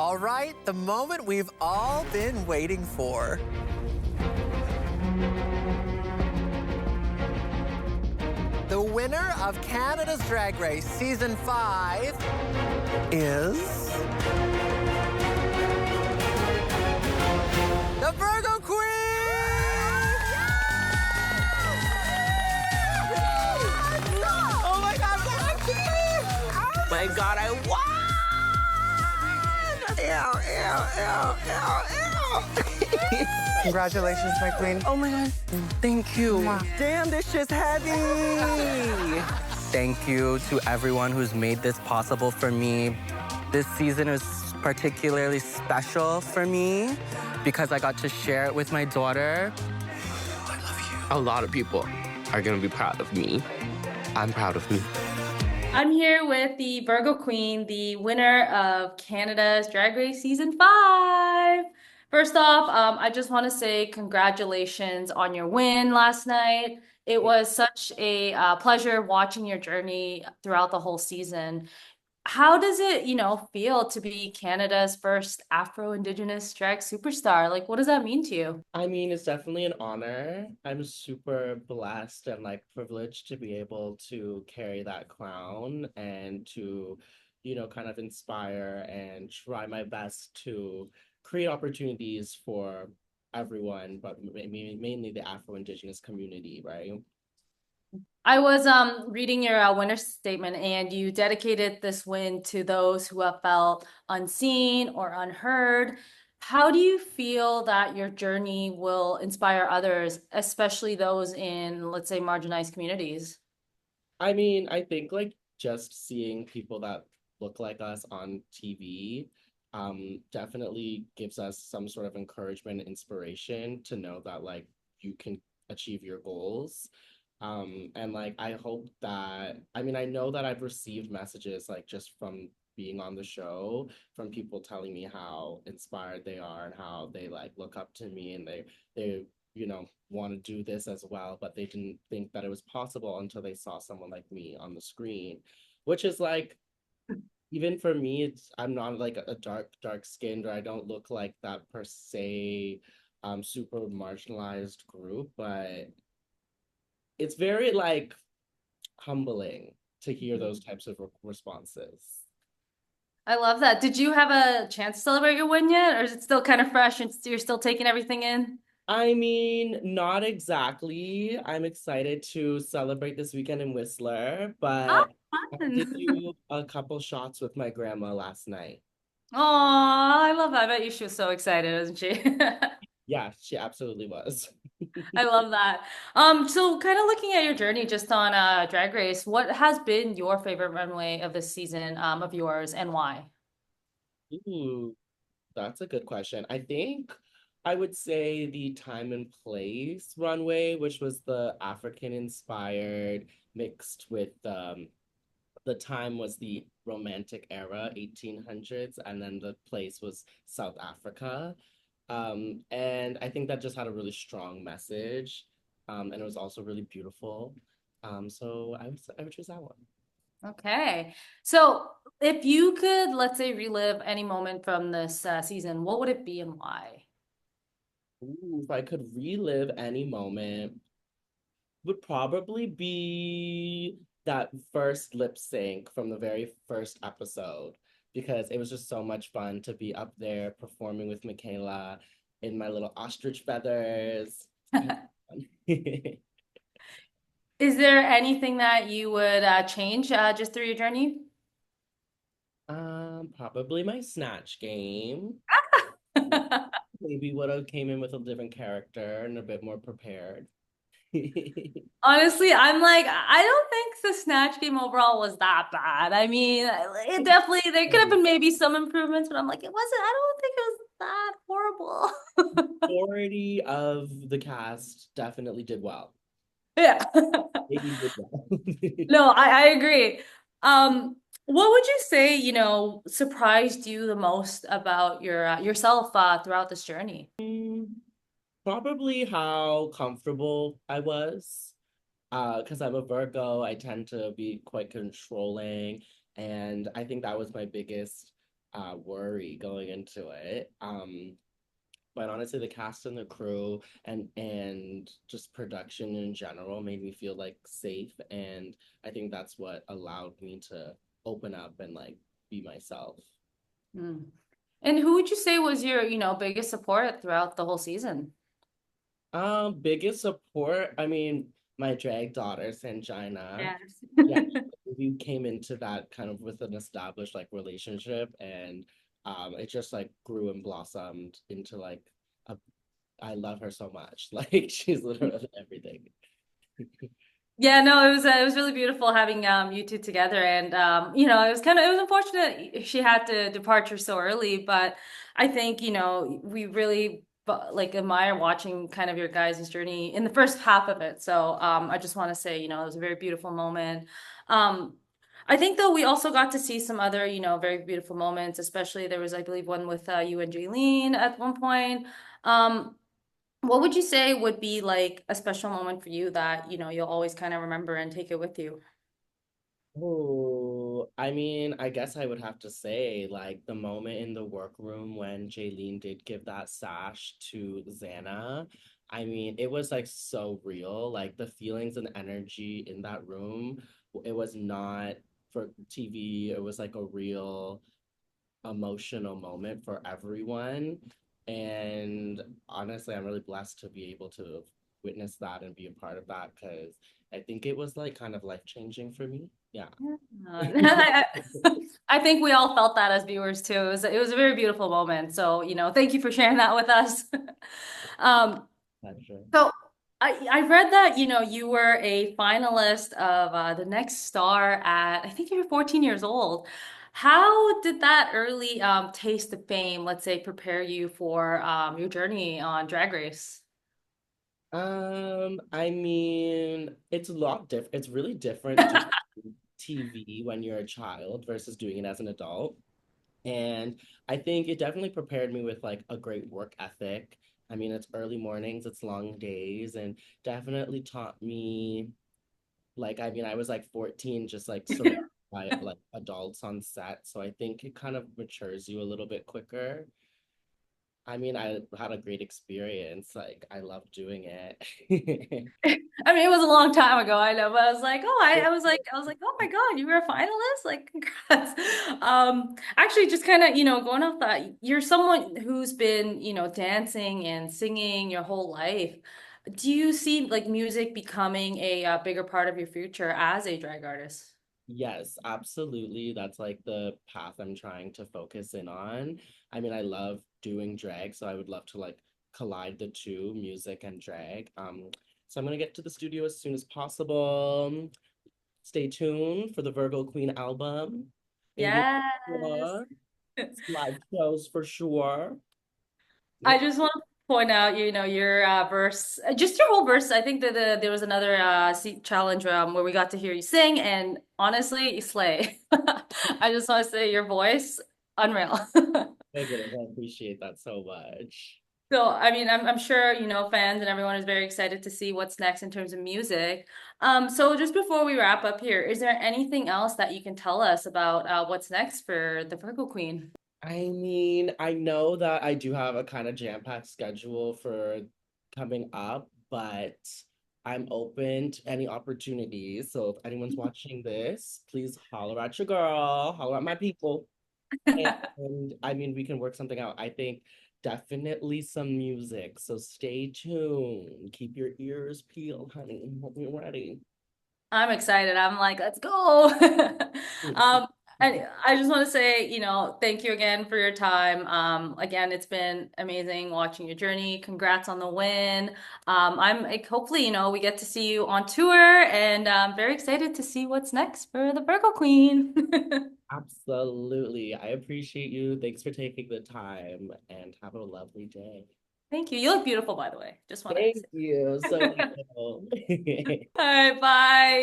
All right, the moment we've all been waiting for. The winner of Canada's Drag Race Season 5 is... the Virgo Queen! Oh my God, thank you! Oh my God, I won! Ew. Congratulations, my queen. Oh my God, thank you. Mwah. Damn, this shit's heavy. Thank you to everyone who's made this possible for me. This season is particularly special for me because I got to share it with my daughter. I love you. A lot of people are gonna be proud of me. I'm proud of me. I'm here with the Virgo Queen, the winner of Canada's Drag Race Season 5. First off, I just want to say congratulations on your win last night. It was such a pleasure watching your journey throughout the whole season. How does it, feel to be Canada's first Afro-Indigenous drag superstar? Like, what does that mean to you? I mean, it's definitely an honor. I'm super blessed and privileged to be able to carry that crown and to, kind of inspire and try my best to create opportunities for everyone, but mainly the Afro-Indigenous community, right? I was reading your winner statement, and you dedicated this win to those who have felt unseen or unheard. How do you feel that your journey will inspire others, especially those in, let's say, marginalized communities? I mean, I think just seeing people that look like us on TV definitely gives us some sort of encouragement and inspiration to know that you can achieve your goals. And I hope that, I mean, I know that I've received messages just from being on the show, from people telling me how inspired they are and how they look up to me and they want to do this as well, but they didn't think that it was possible until they saw someone like me on the screen, which is even for me, I'm not a dark skinned, or I don't look like that per se super marginalized group, but it's very humbling to hear those types of responses. I love that. Did you have a chance to celebrate your win yet, or is it still kind of fresh and you're still taking everything in? I mean, not exactly. I'm excited to celebrate this weekend in Whistler, Oh, but I did fun. do a couple shots with my grandma last night. Oh, I love that. I bet you she was so excited, wasn't she? Yeah, she absolutely was. I love that. So kind of looking at your journey just on Drag Race, what has been your favorite runway of this season, of yours, and why? Ooh, that's a good question. I think I would say the Time and Place runway, which was the African inspired mixed with the time was the Romantic era, 1800s, and then the place was South Africa. And I think that just had a really strong message. And it was also really beautiful. So I would choose that one. Okay. So if you could, let's say, relive any moment from this season, what would it be and why? Ooh, if I could relive any moment, would probably be that first lip sync from the very first episode because it was just so much fun to be up there performing with Michaela in my little ostrich feathers. Is there anything that you would change just through your journey? Probably my Snatch game. Maybe would have came in with a different character and a bit more prepared. Honestly, I'm like, I don't think the Snatch game overall was that bad. I mean, it definitely, there could have been maybe some improvements, but I'm like, I don't think it was that horrible. Majority of the cast definitely did well. Yeah. They did well. No, I agree. What would you say, surprised you the most about yourself throughout this journey? Probably how comfortable I was. Because I'm a Virgo, I tend to be quite controlling, and I think that was my biggest worry going into it. But honestly, the cast and the crew and just production in general made me feel like safe, and I think that's what allowed me to open up and like be myself. Mm. And who would you say was your, biggest support throughout the whole season? Biggest support, I mean, my drag daughter, Sanjina. Yes. Yeah, we came into that kind of with an established like relationship, and it just like grew and blossomed into like a I love her so much. Like she's literally everything. Yeah, no, it was really beautiful having you two together, and it was unfortunate she had to departure so early, but I think we really like admire watching kind of your guys' journey in the first half of it. So I just want to say it was a very beautiful moment. Um, I think though we also got to see some other very beautiful moments, especially there was I believe one with you and Jaylene at one point. Um, what would you say would be like a special moment for you that, you'll always kind of remember and take it with you? Oh, I mean, I guess I would have to say like the moment in the workroom when Jaylene did give that sash to Xana. I mean, it was like so real. Like the feelings and energy in that room, it was not for TV. It was like a real emotional moment for everyone. And honestly, I'm really blessed to be able to witness that and be a part of that because I think it was like kind of life changing for me. Yeah. I, I think we all felt that as viewers too. It was a very beautiful moment. So, thank you for sharing that with us. Um, Pleasure. so I read that, you were a finalist of the Next Star at, I think you were 14 years old. How did that early taste of fame, let's say, prepare you for your journey on Drag Race? I mean, it's a lot different. It's really different doing TV when you're a child versus doing it as an adult. And I think it definitely prepared me with like a great work ethic. I mean, it's early mornings, it's long days, and definitely taught me like I mean, I was like 14, just like surrounded by like adults on set. So I think it kind of matures you a little bit quicker. I mean, I had a great experience. Like I love doing it. I mean, it was a long time ago, I know, but I was like, oh, I was like, oh my God, you were a finalist? Like, congrats. Actually, just kind of, going off that, you're someone who's been, dancing and singing your whole life. Do you see like music becoming a bigger part of your future as a drag artist? Yes, absolutely. That's like the path I'm trying to focus in on. I mean, I love doing drag, so I would love to like collide the two, music and drag. So I'm gonna get to the studio as soon as possible. Stay tuned for the Virgo Queen album. Interviews for Yes. sure. Live shows for sure. I Yep. just want to point out, your verse, just your whole verse. I think that there was another challenge where we got to hear you sing, and honestly, you slay. I just want to say your voice, unreal. My goodness, I appreciate that so much. So, I mean, I'm sure, fans and everyone is very excited to see what's next in terms of music. So just before we wrap up here, is there anything else that you can tell us about what's next for the Virgo Queen? I mean, I know that I do have a kind of jam-packed schedule for coming up, but I'm open to any opportunities. So if anyone's watching this, please holler at your girl, holler at my people. And I mean, we can work something out. I think definitely some music. So stay tuned. Keep your ears peeled, honey. Hope you're ready. I'm excited. I'm like, let's go. Um, and I just want to say, thank you again for your time. Again, it's been amazing watching your journey. Congrats on the win. I'm like, hopefully, we get to see you on tour, and I'm very excited to see what's next for the Virgo Queen. Absolutely. I appreciate you. Thanks for taking the time and have a lovely day. Thank you. You look beautiful, by the way. Just wanted to Thank say. you. So, All right, bye.